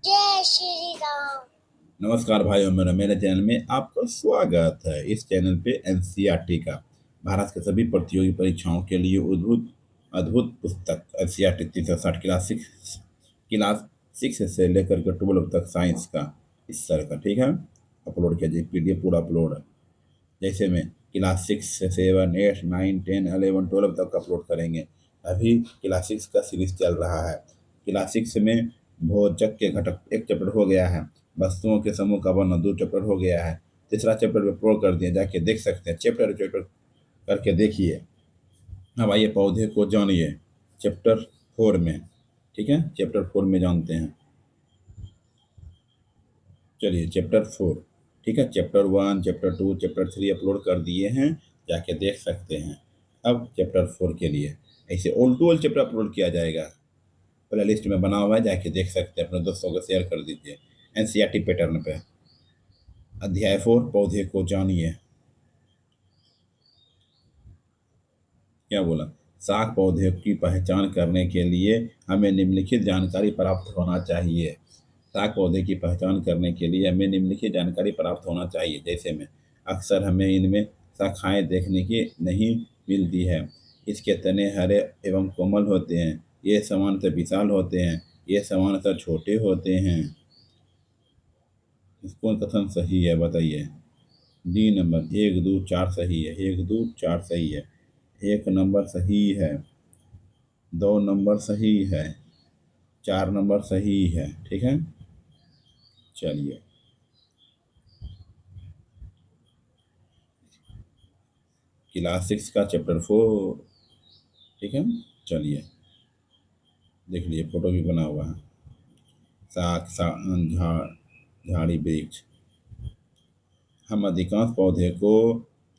जय श्री राम। नमस्कार भाइयों, मेरे चैनल में आपका स्वागत है। इस चैनल पे एनसीईआरटी का भारत के सभी प्रतियोगी परीक्षाओं के लिए अद्भुत अद्भुत पुस्तक एनसीईआरटी 360 क्लास 6 से लेकर के 12 तक साइंस का इस तरह का, ठीक है, अपलोड किया जाए। पीडीएफ पूरा अपलोड है। जैसे में क्लास 6 से 7, 8, 9, 10, 11, 12 तक अपलोड करेंगे। अभी क्लास 6 का सीरीज चल रहा है। क्लास 6 में भोजक के घटक एक चैप्टर हो गया है। वस्तुओं के समूह का वर्णन 2 चैप्टर हो गया है। तीसरा चैप्टर भी अपलोड कर दिया, जाके देख सकते हैं। चैप्टर चैप्टर करके देखिए। अब आइए पौधे को जानिए चैप्टर 4 में, ठीक है। चैप्टर 4 में जानते हैं। चलिए चैप्टर 4, ठीक है। चैप्टर 1, चैप्टर 2, चैप्टर 3 अपलोड कर दिए हैं, जाके देख सकते हैं। अब चैप्टर 4 के लिए ऐसे all to all chapter upload किया जाएगा। प्ले लिस्ट में बना हुआ है, जाके देख सकते हैं। अपने दोस्तों को शेयर कर दीजिए एनसीईआरटी पैटर्न पे। अध्याय 4, पौधे को जानिए। क्या बोला? शाक पौधे की पहचान करने के लिए हमें निम्नलिखित जानकारी प्राप्त होना चाहिए। शाक पौधे की पहचान करने के लिए हमें निम्नलिखित जानकारी प्राप्त होना चाहिए। जैसे में अक्सर हमें इनमें शाखाएं देखने की नहीं मिलती है। इसके तने हरे एवं कोमल होते हैं। ये सामान्यतः विशाल होते हैं। ये सामान्यतः छोटे होते हैं। कौन कथन सही है बताइए? डी नंबर 1, 2, 4 सही है। 1, 2, 4 सही है। 1 नंबर सही है। 2 नंबर सही है। 4 नंबर सही है, ठीक है। चलिए क्लास 6 का चैप्टर 4, ठीक है। चलिए देख लीजिए, फोटो भी बना हुआ है। साग झाड़ी वृक्ष। हम अधिकांश पौधे को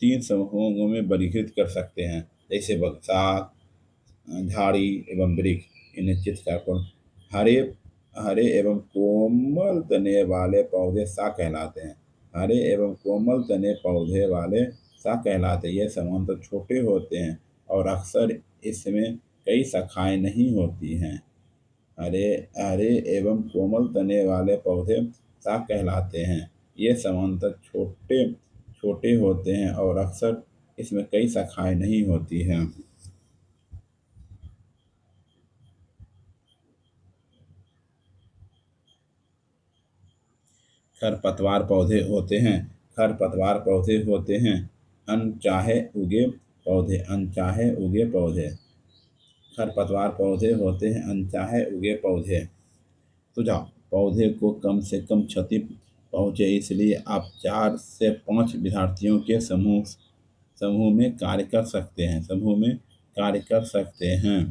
3 समूहों में वर्गीकृत कर सकते हैं। जैसे साग, झाड़ी एवं वृक्ष। इन्हें चित्रकार हरे हरे एवं कोमल तने वाले पौधे शाक कहलाते हैं। हरे एवं कोमल तने पौधे वाले शाक कहलाते हैं। ये सामान्यतः छोटे होते हैं और अक्सर इसमें कई शाखाएं नहीं होती हैं। हरे हरे एवं कोमल तने वाले पौधे शाक कहलाते हैं। ये सामान्यतः छोटे छोटे होते हैं और अक्सर इसमें कई शाखाएं नहीं होती हैं। खरपतवार पौधे होते हैं। खरपतवार पौधे होते हैं अनचाहे उगे पौधे। अनचाहे उगे पौधे। खरपतवार पौधे होते हैं अनचाहे उगे पौधे। सुझाव: पौधे को कम से कम क्षति पहुँचे, इसलिए आप 4 से 5 विद्यार्थियों के समूह में कार्य कर सकते हैं। समूह में कार्य कर सकते हैं।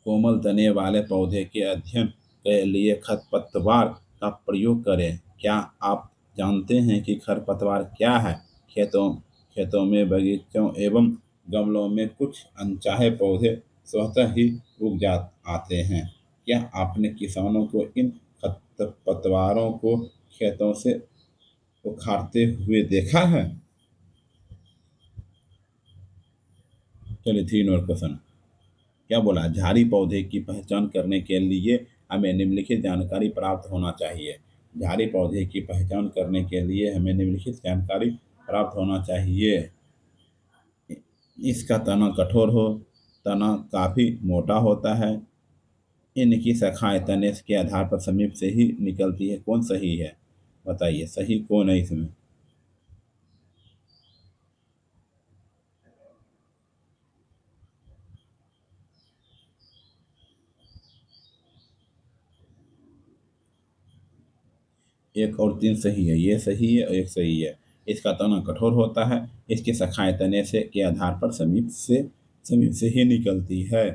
कोमल तने वाले पौधे के अध्ययन के लिए खरपतवार का प्रयोग करें। क्या आप जानते हैं कि खरपतवार क्या है? खेतों में, बगीचों एवं गमलों में कुछ अनचाहे पौधे स्वतः ही उग जा आते हैं। क्या आपने किसानों को इन खरपतवारों को खेतों से उखाड़ते हुए देखा है? चलिए 3 और क्वेश्चन। क्या बोला? झाड़ी पौधे की पहचान करने के लिए हमें निम्नलिखित जानकारी प्राप्त होना चाहिए। झाड़ी पौधे की पहचान करने के लिए हमें निम्नलिखित जानकारी प्राप्त होना चाहिए। इसका तना कठोर हो, तना काफ़ी मोटा होता है, इनकी शाखाएं तने के आधार पर समीप से ही निकलती है। कौन सही है बताइए? सही कौन है इसमें? एक और 3 सही है। ये सही है और एक सही है। इसका तना कठोर होता है, इसकी शाखाएं तने से के आधार पर समीप से ही निकलती है।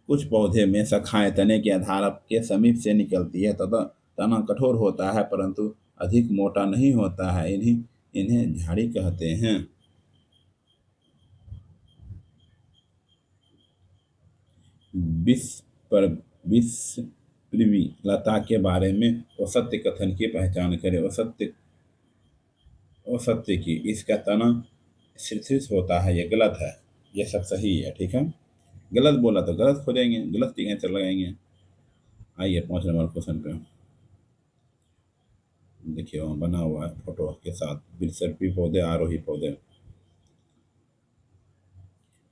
कुछ पौधे में शाखाएं तने के आधार के समीप से निकलती है तथा तना कठोर होता है, परंतु अधिक मोटा नहीं होता है। इन्हें झाड़ी कहते हैं। विश्व पर विश्व पृथ्वी लता के बारे में असत्य कथन की पहचान करें। असत्य की इसका तना शिथिल होता है, ये गलत है। ये सब सही है, ठीक है। गलत बोला तो गलत खोजेंगे, गलत सिग्नेचर लगाएंगे। आइए 5 नंबर क्वेश्चन पे। देखिए वहाँ बना हुआ है फोटो के साथ बिसर्पी पौधे, आरोही पौधे।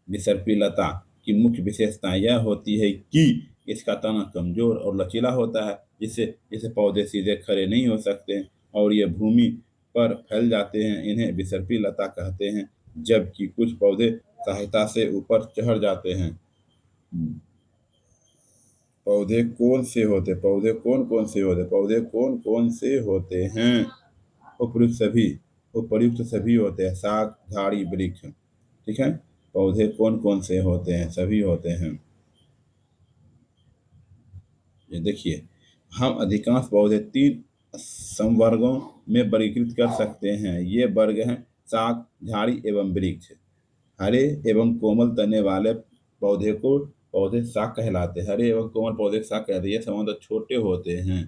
बिसर्पी लता की मुख्य विशेषता यह होती है कि इसका तना कमजोर और लचीला होता है, जिससे जिसे पौधे सीधे खड़े नहीं हो सकते और ये भूमि पर फैल जाते हैं। इन्हें बिसर्पी लता कहते हैं, जबकि कुछ पौधे सहायता से ऊपर चढ़ जाते हैं। पौधे कौन से होते पौधे कौन कौन से होते पौधे कौन कौन से होते हैं? उपयुक्त सभी, उपयुक्त सभी होते हैं, शाक झाड़ी वृक्ष, ठीक है। पौधे कौन कौन से होते हैं? सभी होते हैं। ये देखिए, हम अधिकांश पौधे 3 संवर्गों में वर्गीकृत कर सकते हैं। ये वर्ग हैं शाक झाड़ी एवं वृक्ष। हरे एवं कोमल तने वाले पौधे को पौधे शाक कहलाते हैं। हरे एवं कोमल पौधे शाक कहते हैं। ये सामान्यतः छोटे होते हैं।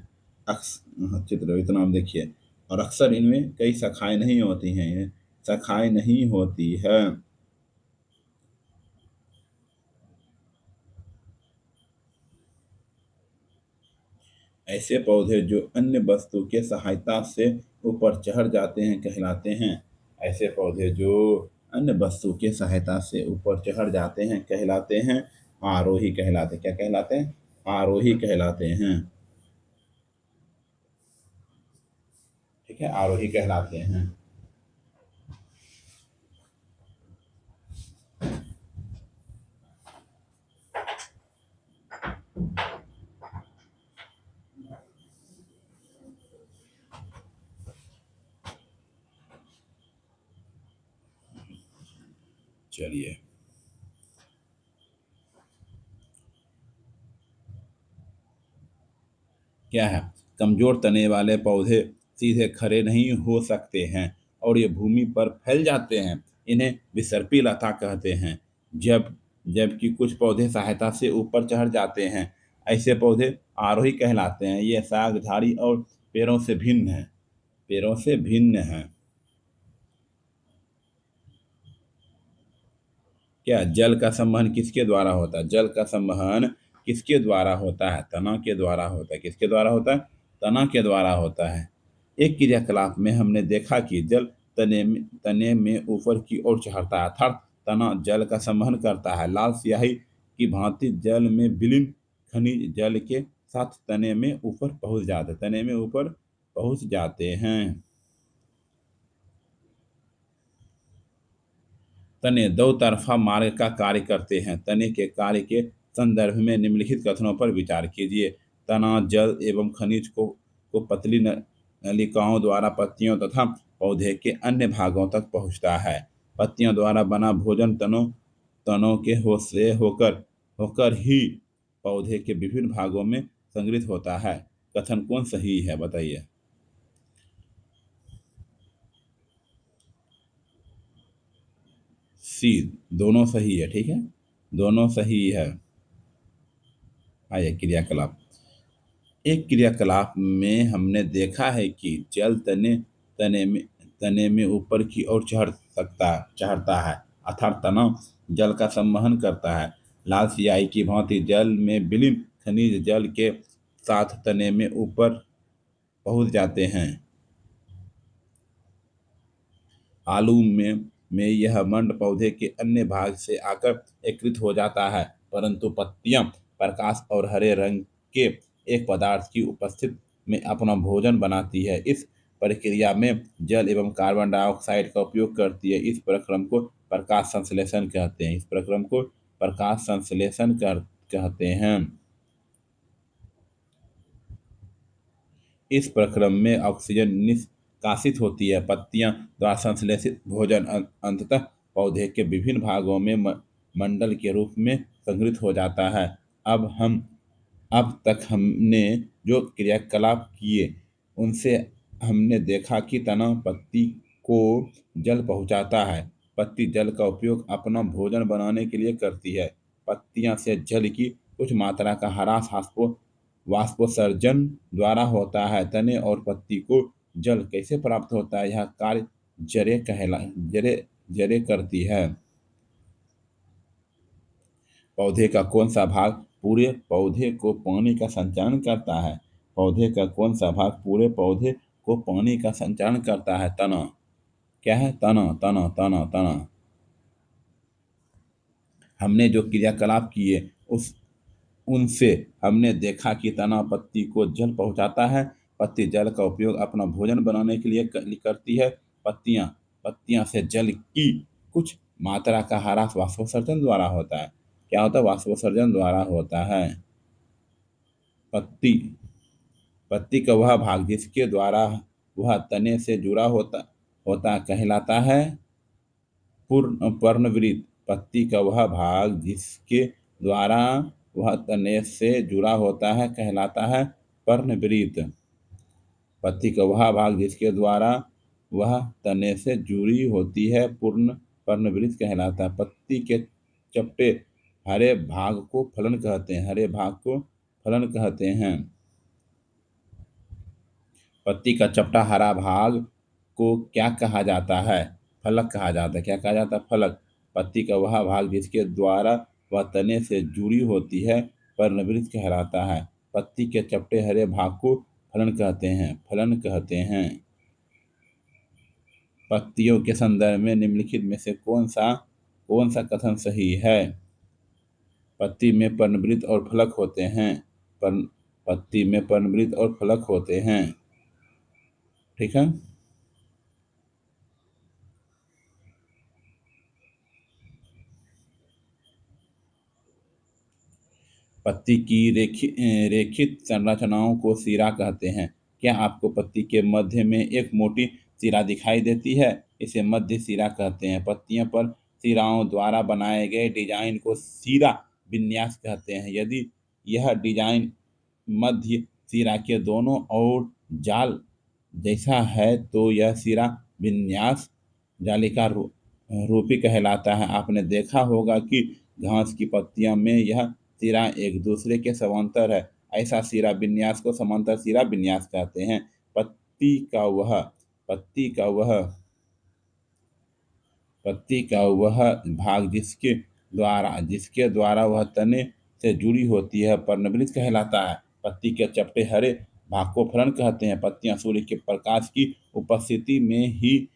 चित्र इतना हम देखिए, और अक्सर इनमें कई शाखाएं नहीं होती हैं, ये शाखाएं नहीं होती है। ऐसे पौधे जो अन्य वस्तु के सहायता से ऊपर चढ़ जाते हैं कहलाते हैं। ऐसे पौधे जो अन्य वस्तु के सहायता से ऊपर चढ़ जाते हैं कहलाते हैं आरोही कहलाते हैं। क्या कहलाते हैं? आरोही कहलाते हैं, ठीक है, आरोही कहलाते हैं। चलिए, क्या है? कमजोर तने वाले पौधे सीधे खड़े नहीं हो सकते हैं और ये भूमि पर फैल जाते हैं। इन्हें विसर्पी लता कहते हैं। जबकि कुछ पौधे सहायता से ऊपर चढ़ जाते हैं। ऐसे पौधे आरोही कहलाते हैं। ये साग झाड़ी और पेड़ों से भिन्न है, पेड़ों से भिन्न है। क्या जल का संवहन किसके द्वारा होता है? जल का संवहन किसके द्वारा होता है? तना के द्वारा होता है। किसके द्वारा होता है? तना के द्वारा होता है। एक क्रियाकलाप में हमने देखा कि जल तने में ऊपर की ओर चढ़ता है, अर्थात तना जल का संवहन करता है। लाल स्याही की भांति जल में विलीन खनिज जल के साथ तने में ऊपर पहुंच जाते हैं। तने दो तरफा मार्ग का कार्य करते हैं। तने के कार्य के संदर्भ में निम्नलिखित कथनों पर विचार कीजिए। तना जल एवं खनिज को पतली नलिकाओं द्वारा पत्तियों तथा पौधे के अन्य भागों तक पहुंचता है। पत्तियों द्वारा बना भोजन तनों तनों के से होकर होकर ही पौधे के विभिन्न भागों में संग्रहित होता है। कथन कौन सही है बताइए? सी, दोनों सही है, ठीक है, दोनों सही है। आइए क्रियाकलाप। एक क्रियाकलाप में हमने देखा है कि जल तने में ऊपर की ओर चढ़ता है, अर्थात तना जल का संवहन करता है। लाल सियाही की भांति जल में विलीन खनिज जल के साथ तने में ऊपर पहुंच जाते हैं। आलू में यह मंड पौधे के अन्य भाग से आकर एकत्रित हो जाता है, परंतु पत्तियां प्रकाश और हरे रंग के एक पदार्थ की उपस्थिति में अपना भोजन बनाती है। इस प्रक्रिया में जल एवं कार्बन डाइऑक्साइड का उपयोग करती है। इस प्रक्रम को प्रकाश संश्लेषण कहते हैं। इस प्रक्रम को प्रकाश संश्लेषण कहते हैं। इस प्रक्रम में ऑक्सीजन निष्कासित होती है। पत्तियां द्वारा संश्लेषित भोजन अंततः पौधे के विभिन्न भागों में मंडल के रूप में संग्रहित हो जाता है। अब तक हमने जो क्रियाकलाप किए उनसे हमने देखा कि तना पत्ती को जल पहुंचाता है। पत्ती जल का उपयोग अपना भोजन बनाने के लिए करती है। पत्तियां से जल की कुछ मात्रा का ह्रास वाष्पोत्सर्जन द्वारा होता है। तने और पत्ती को जल कैसे प्राप्त होता है? यह कार्य जड़ें कहला जड़ें जड़ें करती है। पौधे का कौन सा भाग पूरे पौधे को पानी का संचालन करता है? पौधे का कौन सा भाग पूरे पौधे को पानी का संचालन करता है? तना। क्या है? तना, तना, तना, तना। हमने जो क्रियाकलाप किए उस उनसे हमने देखा कि तना पत्ती को जल पहुंचाता है। पत्ती जल का उपयोग अपना भोजन बनाने के लिए करती है। पत्तियां पत्तियां से जल की कुछ मात्रा का ह्रास वाष्पोत्सर्जन द्वारा होता है। क्या होता है? वाष्पोत्सर्जन द्वारा होता है। पत्ती पत्ती का वह भाग जिसके द्वारा वह तने से जुड़ा होता कहलाता है पर्णवृत्त। पत्ती का वह भाग जिसके द्वारा वह तने से जुड़ा होता है कहलाता है पर्णवृत्त। पत्ती का वह भाग जिसके द्वारा वह तने से जुड़ी होती है पर्णवृत्त कहलाता है। पत्ती के चपटे हरे भाग को फलन कहते हैं। हरे भाग को फलन कहते हैं। पत्ती का चपटा हरा भाग को क्या कहा जाता है? फलक कहा जाता है। क्या कहा जाता है? फलक। पत्ती का वह भाग जिसके द्वारा वह तने से जुड़ी होती है पर्णवृत्त कहलाता है। पत्ती के चपटे हरे भाग को फलन कहते हैं। फलन कहते हैं। पत्तियों के संदर्भ में निम्नलिखित में से कौन सा कथन सही है? पत्ती में पर्णवृत्त और फलक होते हैं। पत्ती में पर्णवृत्त और फलक होते हैं। ठीक है। पत्ती की रेखित संरचनाओं को सिरा कहते हैं। क्या आपको पत्ती के मध्य में एक मोटी सिरा दिखाई देती है? इसे मध्य सिरा कहते हैं। पत्तियों पर सिराओं द्वारा बनाए गए डिजाइन को सिरा विन्यास कहते हैं। यदि यह डिजाइन मध्य सिरा के दोनों ओर जाल जैसा है तो यह सिरा विन्यास जालिका रूपी कहलाता है। आपने देखा होगा कि घास की पत्तियों में यह सिरा एक दूसरे के समांतर है। ऐसा सिरा विन्यास को समांतर सिरा विन्यास कहते हैं। पत्ती का वह पत्ती का वह भाग जिसके द्वारा वह तने से जुड़ी होती है पर्णवृत्त कहलाता है। पत्ती के चपटे हरे भाग को फलन कहते हैं। पत्तियां सूर्य के प्रकाश की उपस्थिति में ही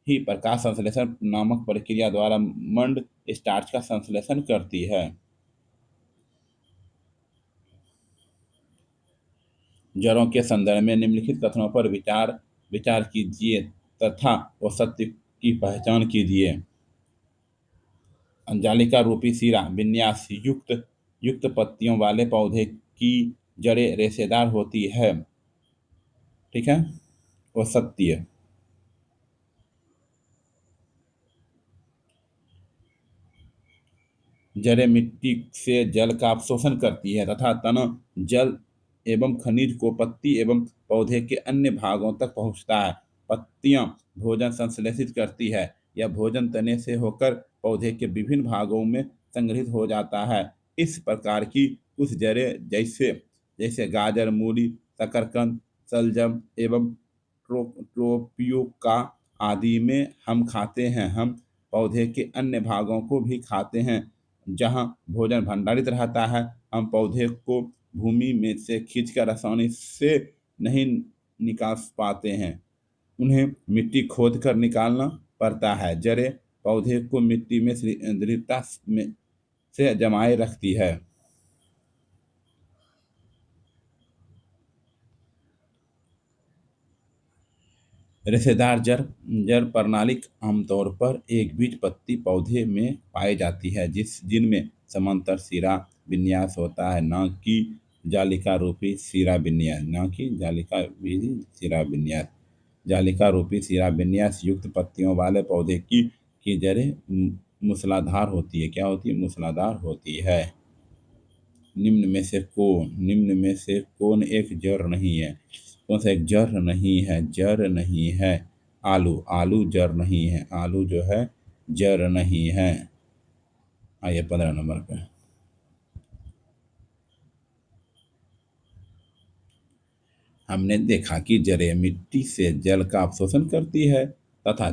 प्रकाश संश्लेषण नामक प्रक्रिया द्वारा मंड स्टार्च का संश्लेषण करती है। जड़ों के संदर्भ में निम्नलिखित कथनों पर विचार कीजिए तथा वो सत्य की पहचान कीजिए। जालिका रूपी सिरा विन्यास युक्त पत्तियों वाले पौधे की जड़ें रेशेदार होती है। ठीक है। वो सत्य। जड़ें मिट्टी से जल का अवशोषण करती है तथा तना जल एवं खनिज को पत्ती एवं पौधे के अन्य भागों तक पहुंचता है। पत्तियां भोजन संश्लेषित करती है। यह भोजन तने से होकर पौधे के विभिन्न भागों में संग्रहित हो जाता है। इस प्रकार की कुछ जड़ें जैसे जैसे गाजर, मूली, शकरकंद, शलजम एवं ट्रोपियोका आदि में हम खाते हैं। हम पौधे के अन्य भागों को भी खाते हैं जहाँ भोजन भंडारित रहता है। हम पौधे को भूमि में से खींचकर आसानी से नहीं निकाल पाते हैं। उन्हें मिट्टी खोद कर निकालना पड़ता है। जड़ें पौधे को मिट्टी में दृढ़ता से जमाए रखती है। रेशेदार जड़ प्रणाली आमतौर पर एक बीजपत्री पौधे में पाई जाती है जिनमें समांतर सिरा विन्यास होता है, न कि जालिका रूपी सिरा विन्यास। जालिका रूपी सिरा विन्यास युक्त पत्तियों वाले पौधे की जड़ें मूसलाधार होती है। क्या होती है? मूसलाधार होती है। निम्न में से कौन एक जड़ नहीं है? कौन सा एक जड़ नहीं है? जड़ नहीं है। आलू जड़ नहीं है। आलू जो है जड़ नहीं है। आइए 15 नंबर पे। हमने देखा कि जड़ें मिट्टी से जल का अवशोषण करती है तथा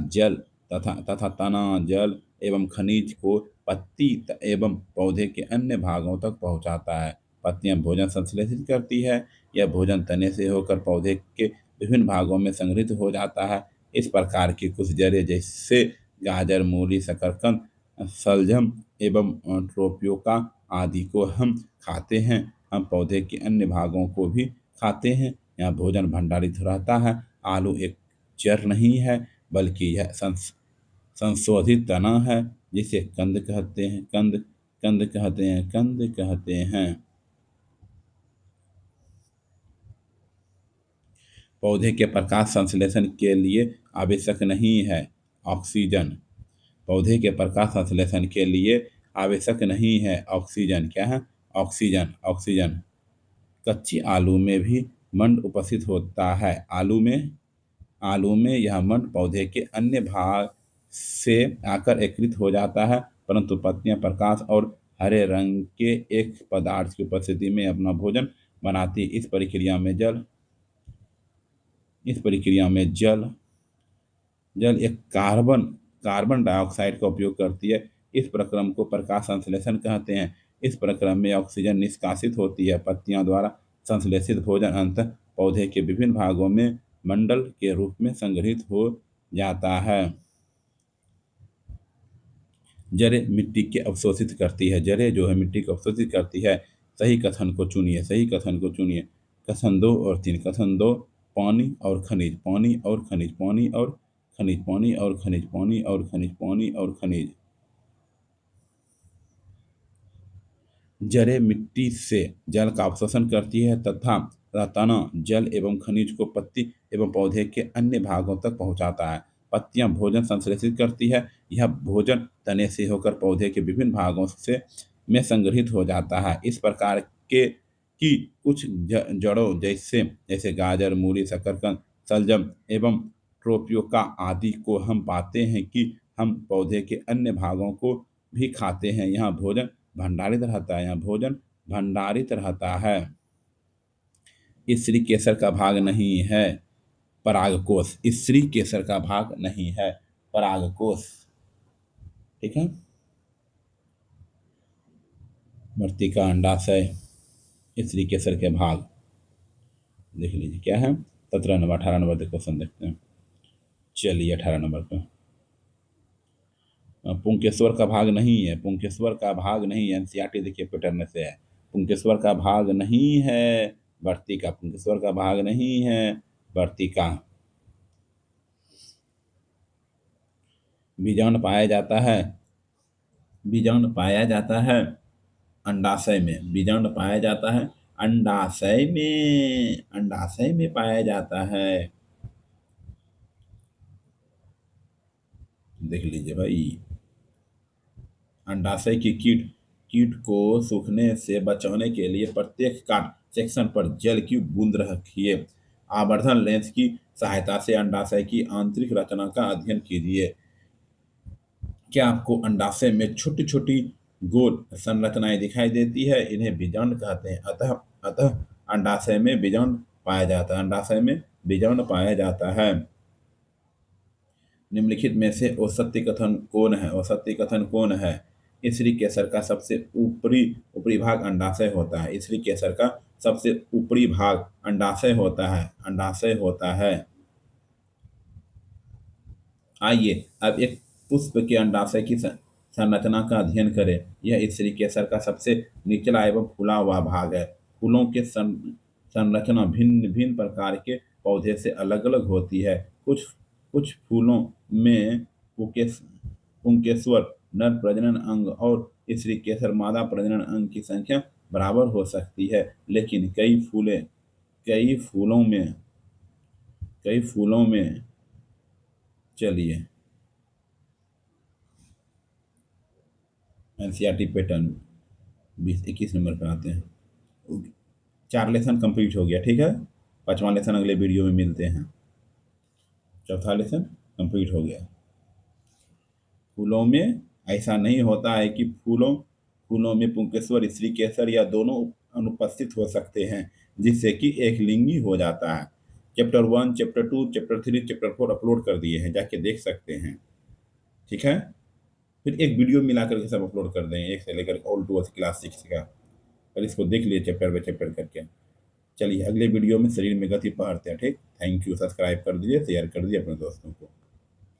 तना जल एवं खनिज को पत्ती एवं पौधे के अन्य भागों तक पहुंचाता है। पत्तियां भोजन संश्लेषित करती है। यह भोजन तने से होकर पौधे के विभिन्न भागों में संग्रहित हो जाता है। इस प्रकार की कुछ जड़ें जैसे गाजर, मूली, शकरकंद, शलजम एवं ट्रोपियोका आदि को हम खाते हैं। हम पौधे के अन्य भागों को भी खाते हैं। यहाँ भोजन भंडारित रहता है। आलू एक जड़ नहीं है, बल्कि यह संशोधित तना है, जिसे कंद कहते हैं। कंद कहते हैं। पौधे के प्रकाश संश्लेषण के लिए आवश्यक नहीं है ऑक्सीजन। पौधे के प्रकाश संश्लेषण के लिए आवश्यक नहीं है ऑक्सीजन। क्या है? ऑक्सीजन। कच्ची आलू में भी मंड उपस्थित होता है। आलू में यह मंड पौधे के अन्य भाग से आकर एकत्रित हो जाता है, परंतु पत्तियां प्रकाश और हरे रंग के एक पदार्थ की उपस्थिति में अपना भोजन बनाती। इस प्रक्रिया में जल एक कार्बन डाइऑक्साइड का उपयोग करती है। इस प्रक्रम को प्रकाश संश्लेषण कहते हैं। इस प्रक्रम में ऑक्सीजन निष्कासित होती है। पत्तियों द्वारा संश्लेषित भोजन अंततः पौधे के विभिन्न भागों में मंडल के रूप में संग्रहित हो जाता है। जड़ें मिट्टी के अवशोषित करती है। जड़ें जो है मिट्टी को अवशोषित करती है। सही कथन को चुनिए। कथन 2 और 3। कथन 2, पानी और खनिज। जड़ें मिट्टी से जल का अवशोषण करती है तथा तना जल एवं खनिज को पत्ती एवं पौधे के अन्य भागों तक पहुंचाता है। पत्तियां भोजन संश्लेषित करती है। यह भोजन तने से होकर पौधे के विभिन्न भागों से में संग्रहित हो जाता है। इस प्रकार के की कुछ जड़ों जैसे गाजर, मूली, शकरकंद, शलजम एवं ट्रोपियोका आदि को हम पाते हैं कि हम पौधे के अन्य भागों को भी खाते हैं। यहाँ भोजन भंडारित रहता है। स्त्री केसर का भाग नहीं है परागकोश। स्त्री केसर का भाग नहीं है परागकोश। ठीक है। मृत्तिका, अंडाशय, स्त्री केसर के भाग देख लीजिए क्या है। 17 नंबर, 18 नंबर तक क्वेश्चन देखते हैं। चलिए 18 नंबर पे पुंकेश्वर का भाग नहीं है। पुंकेश्वर का भाग नहीं है। एनसीईआरटी देखिए पैटर्न से है। पुंकेश्वर का भाग नहीं है वर्तिका। पुंकेश्वर का भाग नहीं है वर्तिका। बीजांड पाया जाता है अंडाशय में। बीजांड पाया जाता है अंडाशय में पाया जाता है। देख लीजिए भाई। अंडाशय की कीट को सूखने से बचाने के लिए प्रत्येक काट सेक्शन पर जल की बूंद रखिए। आवर्धन लेंस की सहायता से अंडाशय की आंतरिक रचना का अध्ययन कीजिए। क्या आपको अंडाशय में छोटी छोटी गोल संरचनाएं दिखाई देती है? इन्हें बीजांड कहते हैं। अतः अंडाशय में बीजांड पाया जाता है। निम्नलिखित में से औसत्य कथन कौन है? स्त्री केसर का सबसे ऊपरी भाग अंडाशय होता है। स्त्री केसर का सबसे ऊपरी भाग अंडाशय होता है। आइए अब एक पुष्प के अंडाशय की संरचना का अध्ययन करें। यह स्त्री केसर का सबसे निचला एवं फूला हुआ भाग है। फूलों के संरचना भिन्न भिन्न प्रकार के पौधे से अलग अलग होती है। कुछ फूलों में पुंकेश्वर नर प्रजनन अंग और स्त्री केसर मादा प्रजनन अंग की संख्या बराबर हो सकती है, लेकिन कई फूलों में चलिए एनसीईआरटी पैटर्न 20-21 नंबर पर आते हैं। 4 लेसन कंप्लीट हो गया। ठीक है। 5वां लेसन अगले वीडियो में मिलते हैं। चौथा लेसन कंप्लीट हो गया। फूलों में ऐसा नहीं होता है कि फूलों में पुंकेश्वर, स्त्री केसर या दोनों अनुपस्थित हो सकते हैं, जिससे कि एक लिंगी हो जाता है। Chapter 1, chapter 2, chapter 3, chapter 4 upload कर दिए हैं, जाके देख सकते हैं। ठीक है। फिर एक वीडियो मिला करके सब अपलोड कर दें, एक से लेकर ऑल टू क्लास 6 का। पर इसको देख लिए चैप्टर बाय चैप्टर करके। चलिए अगले वीडियो में शरीर में गति पढ़ते हैं। ठीक, थैंक यू। सब्सक्राइब कर दीजिए, शेयर कर दीजिए अपने दोस्तों को।